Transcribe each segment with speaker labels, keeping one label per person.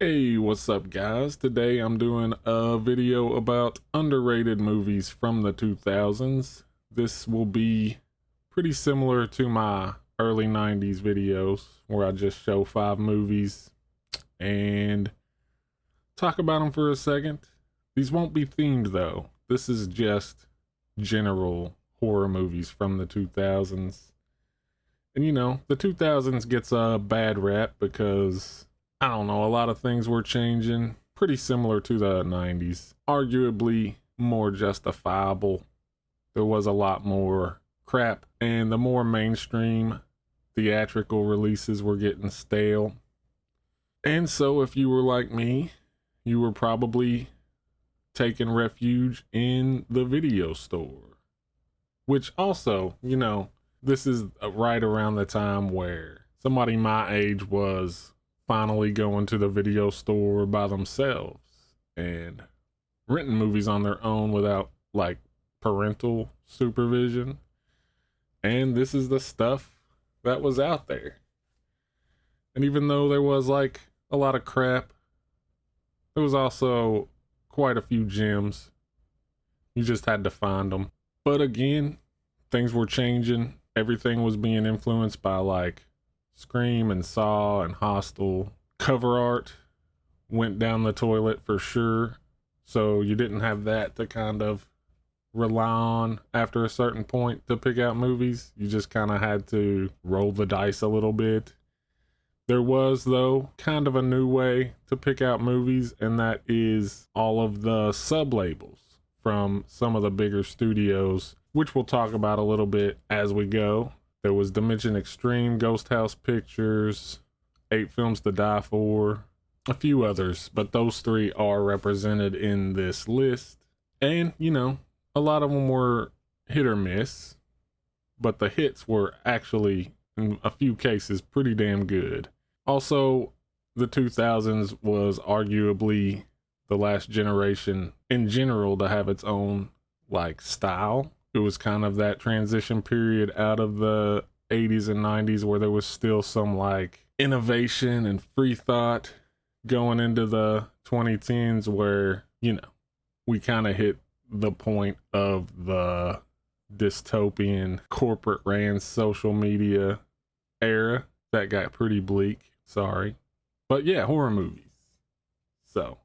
Speaker 1: Hey, what's up guys? Today I'm doing a video about underrated movies from the 2000s. This will be pretty similar to my early 90s videos where I just show 5 movies and talk about them for a second. These won't be themed though. This is just general horror movies from the 2000s. And you know, the 2000s gets a bad rap because I don't know, a lot of things were changing, pretty similar to the 90s. Arguably more justifiable. There was a lot more crap, and the more mainstream theatrical releases were getting stale. And so if you were like me, you were probably taking refuge in the video store. Which also, you know, this is right around the time where somebody my age was finally going to the video store by themselves and renting movies on their own without like parental supervision. And this is the stuff that was out there. And even though there was like a lot of crap, there was also quite a few gems. You just had to find them. But again, things were changing. Everything was being influenced by like Scream and Saw and Hostel. Cover art went down the toilet for sure. So you didn't have that to kind of rely on after a certain point to pick out movies. You just kind of had to roll the dice a little bit. There was, though, kind of a new way to pick out movies, and that is all of the sublabels from some of the bigger studios, which we'll talk about a little bit as we go. There was Dimension Extreme, Ghosthouse Pictures, 8 Films to Die For, a few others, but those 3 are represented in this list. And, you know, a lot of them were hit or miss, but the hits were actually, in a few cases, pretty damn good. Also, the 2000s was arguably the last generation in general to have its own, like, style. It was kind of that transition period out of the 80s and 90s where there was still some like innovation and free thought going into the 2010s where, you know, we kind of hit the point of the dystopian corporate ran social media era that got pretty bleak. Sorry. But yeah, horror movies. So,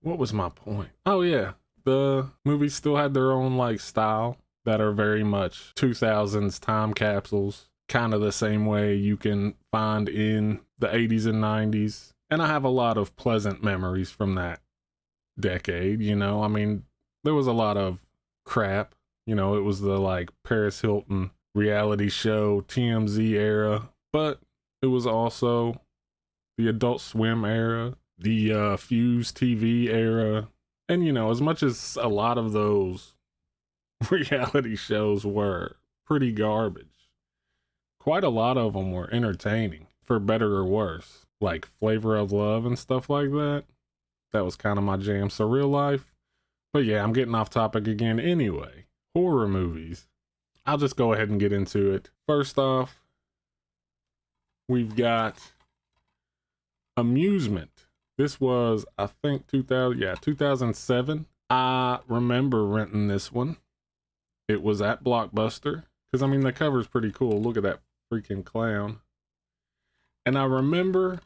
Speaker 1: what was my point? Oh yeah. The movies still had their own like style that are very much 2000s time capsules, kind of the same way you can find in the 80s and 90s. And I have a lot of pleasant memories from that decade, you know. I mean, there was a lot of crap, you know, it was the like Paris Hilton reality show TMZ era, but it was also the Adult Swim era, the Fuse TV era. And, you know, as much as a lot of those reality shows were pretty garbage, quite a lot of them were entertaining, for better or worse. Like Flavor of Love and stuff like that. That was kind of my jam. Surreal Life. But yeah, I'm getting off topic again anyway. Horror movies. I'll just go ahead and get into it. First off, we've got Amusement. This was, I think, 2007. I remember renting this one. It was at Blockbuster. Because, I mean, the cover's pretty cool. Look at that freaking clown. And I remember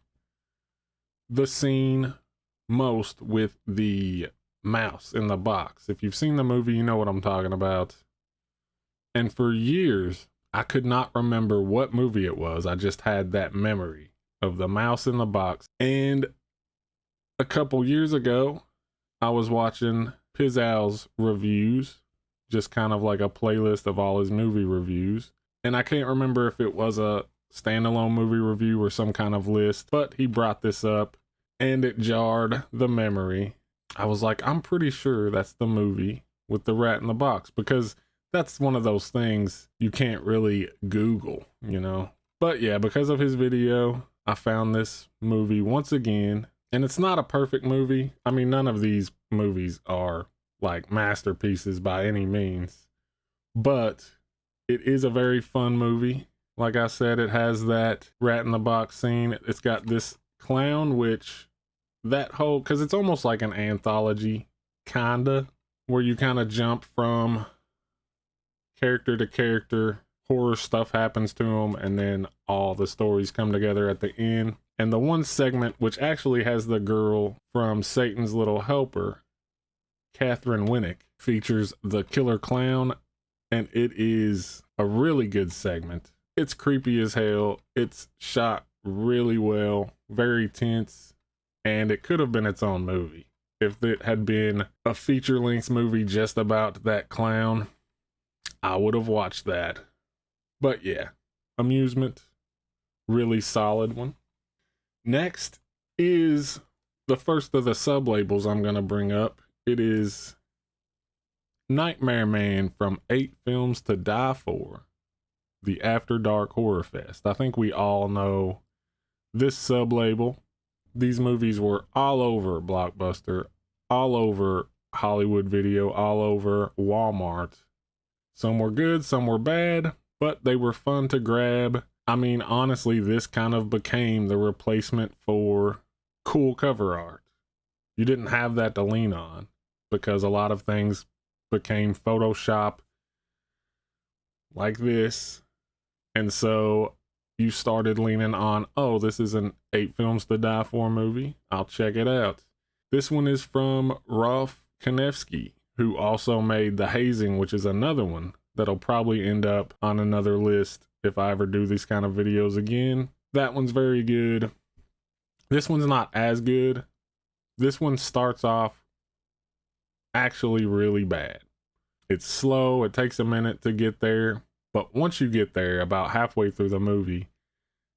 Speaker 1: the scene most with the mouse in the box. If you've seen the movie, you know what I'm talking about. And for years, I could not remember what movie it was. I just had that memory of the mouse in the box. And a couple years ago, I was watching Pizzow's reviews, just kind of like a playlist of all his movie reviews. And I can't remember if it was a standalone movie review or some kind of list, but he brought this up and it jarred the memory. I was like, I'm pretty sure that's the movie with the rat in the box, because that's one of those things you can't really Google, you know? But yeah, because of his video, I found this movie once again. And it's not a perfect movie. I mean, none of these movies are like masterpieces by any means, but it is a very fun movie. Like I said, it has that rat in the box scene. It's got this clown, which that whole, because it's almost like an anthology, kinda, where you kind of jump from character to character, horror stuff happens to them, and then all the stories come together at the end. And the one segment, which actually has the girl from Satan's Little Helper, Catherine Winnick, features the killer clown, and it is a really good segment. It's creepy as hell. It's shot really well, very tense, and it could have been its own movie. If it had been a feature-length movie just about that clown, I would have watched that. But yeah, Amusement, really solid one. Next is the first of the sublabels I'm going to bring up. It is Nightmare Man from 8 Films to Die For, the After Dark Horrorfest. I think we all know this sublabel. These movies were all over Blockbuster, all over Hollywood Video, all over Walmart. Some were good, some were bad, but they were fun to grab. I mean, honestly, this kind of became the replacement for cool cover art. You didn't have that to lean on because a lot of things became Photoshop like this. And so you started leaning on, oh, this is an 8 Films to Die For movie. I'll check it out. This one is from Rolf Konevsky, who also made The Hazing, which is another one that'll probably end up on another list if I ever do these kind of videos again. That one's very good. This one's not as good. This one starts off actually really bad. It's slow. It takes a minute to get there. But once you get there, about halfway through the movie,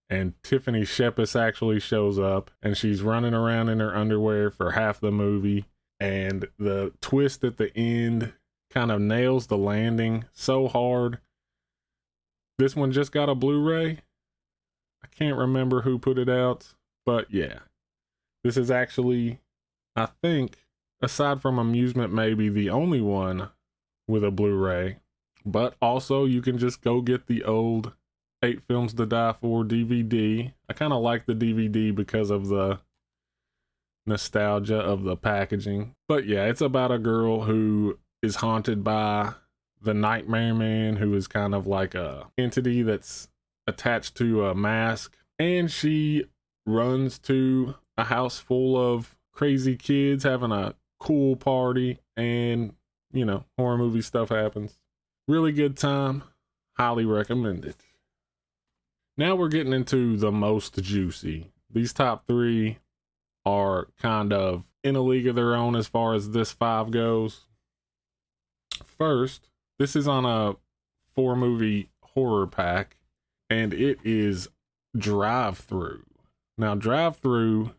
Speaker 1: and Tiffany Shepis actually shows up, and she's running around in her underwear for half the movie, and the twist at the end kind of nails the landing so hard. This one just got a Blu-ray. I can't remember who put it out, but yeah. This is actually, I think, aside from Amusement, maybe the only one with a Blu-ray. But also, you can just go get the old 8 Films to Die For DVD. I kind of like the DVD because of the nostalgia of the packaging. But yeah, it's about a girl who is haunted by the Nightmare Man, who is kind of like a entity that's attached to a mask. And she runs to a house full of crazy kids having a cool party, and, you know, horror movie stuff happens. Really good time. Highly recommend it. Now we're getting into the most juicy. These top 3 are kind of in a league of their own as far as this 5 goes. First, this is on a 4-movie horror pack, and it is Drive-Thru. Now, Drive-Thru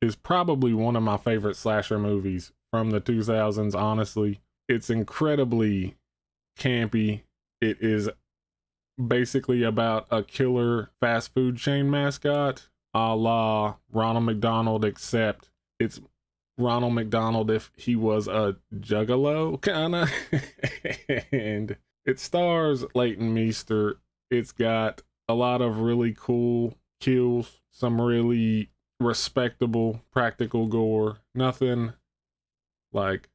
Speaker 1: is probably one of my favorite slasher movies from the 2000s, honestly. It's incredibly campy. It is basically about a killer fast food chain mascot, a la Ronald McDonald, except it's Ronald McDonald if he was a juggalo, kinda. And it stars Leighton Meester. It's got a lot of really cool kills, some really respectable practical gore. Nothing like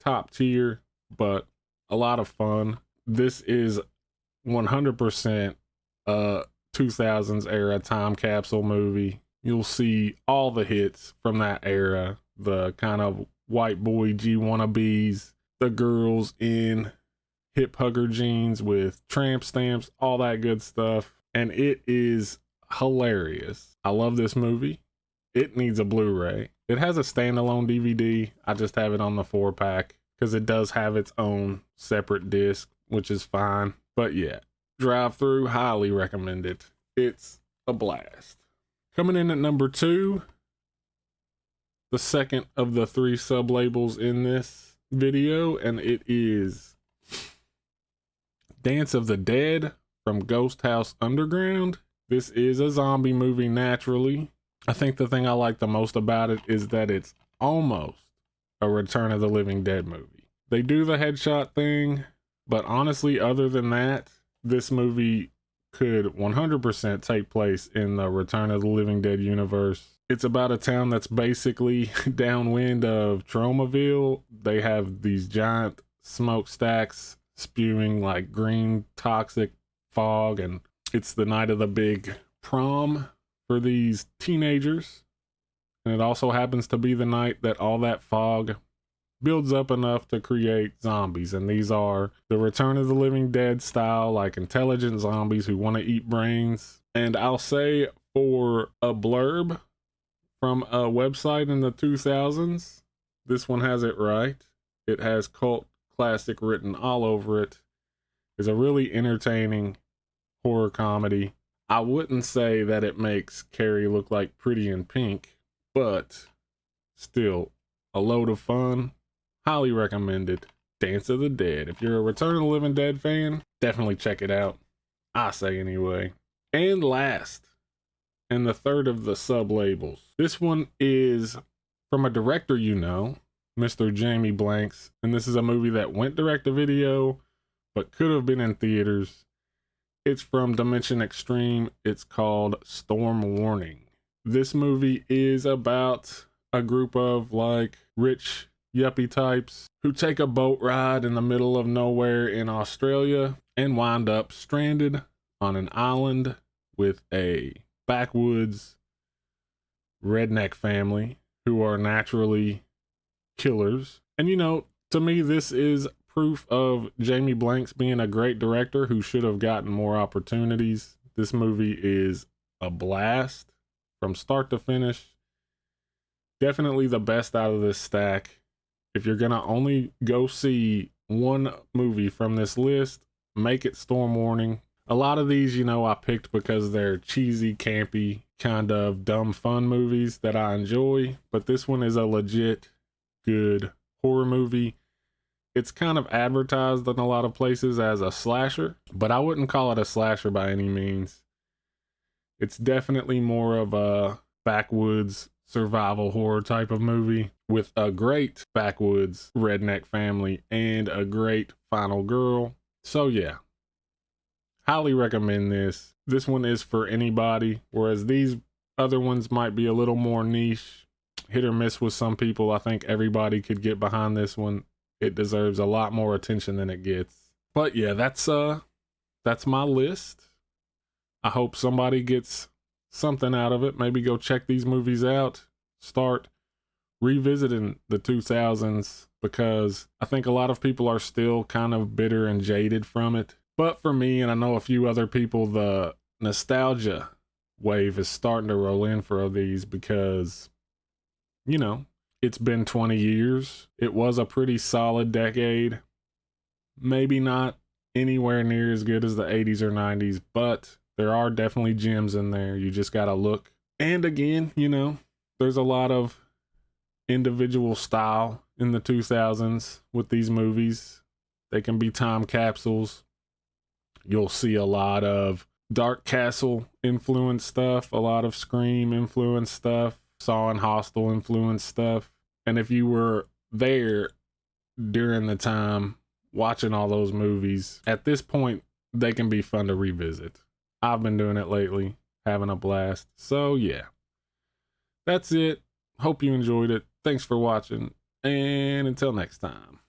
Speaker 1: top tier, but a lot of fun. This is 100% a 2000s era time capsule movie. You'll see all the hits from that era. The kind of white boy G wannabes, the girls in hip hugger jeans with tramp stamps, all that good stuff. And it is hilarious. I love this movie. It needs a Blu-ray. It has a standalone DVD. I just have it on the 4-pack because it does have its own separate disc, which is fine. But yeah, Drive-Thru, highly recommend it. It's a blast. Coming in at number 2, the second of the 3 sublabels in this video, and it is Dance of the Dead from Ghosthouse Underground. This is a zombie movie, naturally. I think the thing I like the most about it is that it's almost a Return of the Living Dead movie. They do the headshot thing, but honestly, other than that, this movie could 100% take place in the Return of the Living Dead universe. It's about a town that's basically downwind of Tromaville. They have these giant smokestacks spewing like green toxic fog, and it's the night of the big prom for these teenagers. And it also happens to be the night that all that fog builds up enough to create zombies. And these are the Return of the Living Dead style, like intelligent zombies who want to eat brains. And I'll say, for a blurb from a website in the 2000s, this one has it right. It has cult classic written all over it. It's a really entertaining horror comedy. I wouldn't say that it makes Carrie look like Pretty in Pink, but still a load of fun. Highly recommended. Dance of the Dead. If you're a Return of the Living Dead fan, definitely check it out. I say anyway. And last, and the third of the sublabels. This one is from a director you know, Mr. Jamie Blanks, and this is a movie that went direct to video, but could have been in theaters. It's from Dimension Extreme. It's called Storm Warning. This movie is about a group of like rich yuppie types who take a boat ride in the middle of nowhere in Australia and wind up stranded on an island with a backwoods redneck family who are naturally killers. And you know, to me, this is proof of Jamie Blanks being a great director who should have gotten more opportunities. This movie is a blast from start to finish. Definitely the best out of this stack. If you're gonna only go see one movie from this list, make it Storm Warning. A lot of these, you know, I picked because they're cheesy, campy, kind of dumb fun movies that I enjoy, but this one is a legit good horror movie. It's kind of advertised in a lot of places as a slasher, but I wouldn't call it a slasher by any means. It's definitely more of a backwoods survival horror type of movie with a great backwoods redneck family and a great final girl. So yeah, highly recommend this. This one is for anybody, whereas these other ones might be a little more niche, hit or miss with some people. I think everybody could get behind this one. It deserves a lot more attention than it gets. But yeah, that's my list. I hope somebody gets something out of it. Maybe go check these movies out. Start revisiting the 2000s, because I think a lot of people are still kind of bitter and jaded from it. But for me, and I know a few other people, the nostalgia wave is starting to roll in for these because, you know, it's been 20 years. It was a pretty solid decade. Maybe not anywhere near as good as the 80s or 90s, but there are definitely gems in there. You just gotta look. And again, you know, there's a lot of individual style in the 2000s with these movies. They can be time capsules. You'll see a lot of Dark Castle influence stuff, a lot of Scream influence stuff, Saw and Hostel influence stuff. And if you were there during the time watching all those movies, at this point, they can be fun to revisit. I've been doing it lately, having a blast. So yeah, that's it. Hope you enjoyed it. Thanks for watching, and until next time.